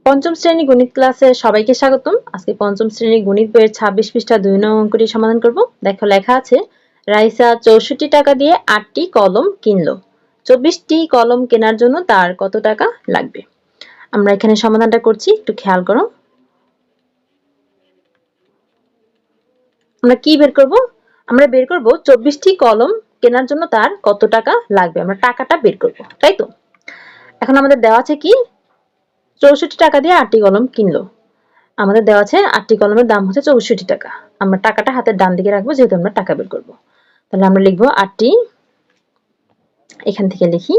পঞ্চম শ্রেণী গণিত ক্লাসে সবাইকে স্বাগতম। আজকে পঞ্চম শ্রেণী গণিত বইয়ের 26 পৃষ্ঠা 2 নং অঙ্কটি সমাধান করব। দেখো লেখা আছে রাইসা 64 টাকা দিয়ে 8টি কলম কিনলো। 24টি কলম কেনার জন্য তার কত টাকা লাগবে? আমরা এখানে সমাধানটা করছি, একটু খেয়াল করো। আমরা কি বের করব? আমরা বের করব 24টি কলম কেনার জন্য তার কত টাকা লাগবে। আমরা টাকাটা বের করব, তাই তো? এখন আমাদের দেওয়া আছে কি 64 টাকা দিয়ে 8টি কলম কিনলো। আমাদের দেওয়া আছে 8টি কলমের দাম হচ্ছে 64 টাকা। আমরা টাকাটা হাতের ডান দিকে রাখবো, যেহেতু আমরা টাকা বের করব। তাহলে আমরা লিখবো 8টি, এখান থেকে লিখি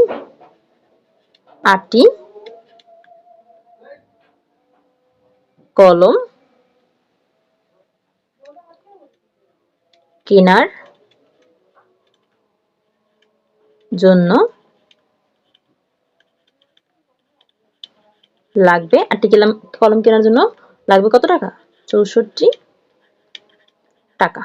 8টি কলম কেনার জন্য লাগবে 8টি কলম কেনার জন্য লাগবে কত টাকা? 64 টাকা।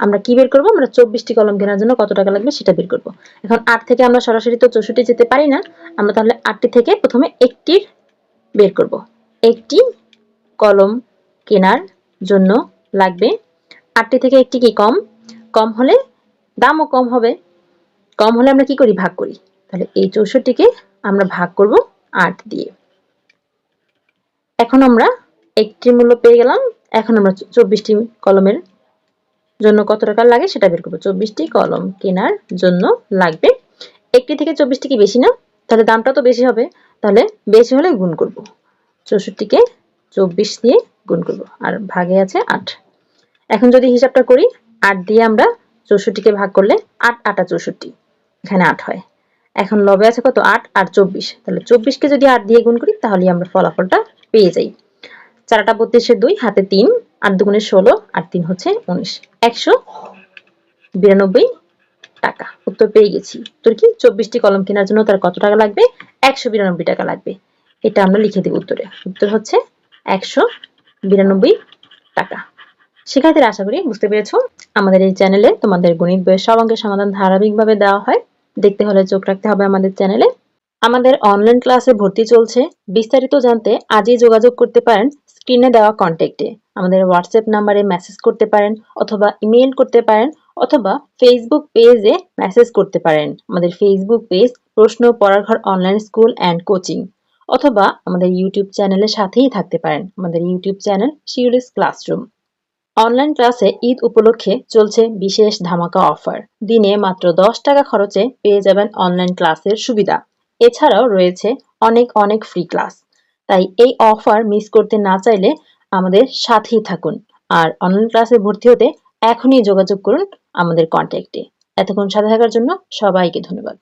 আমরা কি বের করব? আমরা 24টি কলম কেনার জন্য কত টাকা লাগবে সেটা বের করব। এখন 8 থেকে আমরা সরাসরি তো 64 যেতে পারি না। আমরা তাহলে 8টি থেকে প্রথমে একটির বের করব। একটি কলম কেনার জন্য লাগবে 8টি থেকে একটি কি কম? কম হলে দামও কম হবে। কম হলে আমরা কি করি? ভাগ করি। তাহলে এই 64কে আমরা ভাগ করব 8 দিয়ে। এখন আমরা একটির মূল্য পেয়ে গেলাম। এখন আমরা 24টি কলমের জন্য কত টাকা লাগে সেটা বের করব। 24টি কলম কেনার জন্য লাগবে। একটি থেকে 24টি কি বেশি না? তাহলে দামটা তো বেশি হবে। তাহলে বেশি হলে গুণ করব। 64কে 24 দিয়ে গুণ করব। আর ভাগে আছে 8। এখন যদি হিসাবটা করি, 8 দিয়ে আমরা 64কে ভাগ করলে 8 8 64, এখানে 8 হয়। এখন লবে আছে কত? 8 আর 24। তাহলে 24কে যদি 8 দিয়ে গুণ করি তাহলেই আমরা ফলাফলটা পেয়ে যাই। 4 8 32 2 হাতে 3, 8 দুগুণে 16 আর 3 হচ্ছে 19। 192 টাকা উত্তর পেয়ে গেছি। উত্তর কি? 24টি কলম কেনার জন্য তার কত টাকা লাগবে? 192 টাকা লাগবে। এটা আমরা লিখে দেব উত্তরে। উত্তর হচ্ছে 192 টাকা। শিক্ষার্থীরা, আশা করি বুঝতে পেরেছো। আমাদের এই চ্যানেলে তোমাদের গণিত বইয়ের সব অঙ্কের সমাধান ধারাবাহিকভাবে দেওয়া হয়। দেখতে হলে চোখ রাখতে হবে আমাদের চ্যানেলে। আমাদের অনলাইন ক্লাসে ভর্তি চলছে। বিস্তারিত জানতে আজই যোগাযোগ করতে পারেন স্ক্রিনে দেওয়া কন্ট্যাক্টে। আমাদের হোয়াটসঅ্যাপ নাম্বারে মেসেজ করতে পারেন, অথবা ইমেইল করতে পারেন, অথবা ফেসবুক পেজে মেসেজ করতে পারেন। আমাদের ফেসবুক পেজ প্রশ্ন পড়ার ঘর অনলাইন স্কুল অ্যান্ড কোচিং, অথবা আমাদের ইউটিউব চ্যানেলের সাথেই থাকতে পারেন। আমাদের YouTube channel Shiuli's classroom. Online ক্লাসে ঈদ উপলক্ষে চলছে বিশেষ ধামাকা অফার। দিনে মাত্র 10 টাকা খরচে পেয়ে যাবেন অনলাইন ক্লাসের সুবিধা। এছাড়াও রয়েছে অনেক অনেক ফ্রি ক্লাস। তাই এই অফার মিস করতে না চাইলে আমাদের সাথেই থাকুন। আর অনলাইন ক্লাসে ভর্তি হতে এখনই যোগাযোগ করুন আমাদের কন্ট্যাক্টে। এতক্ষণ সাথে থাকার জন্য সবাইকে ধন্যবাদ।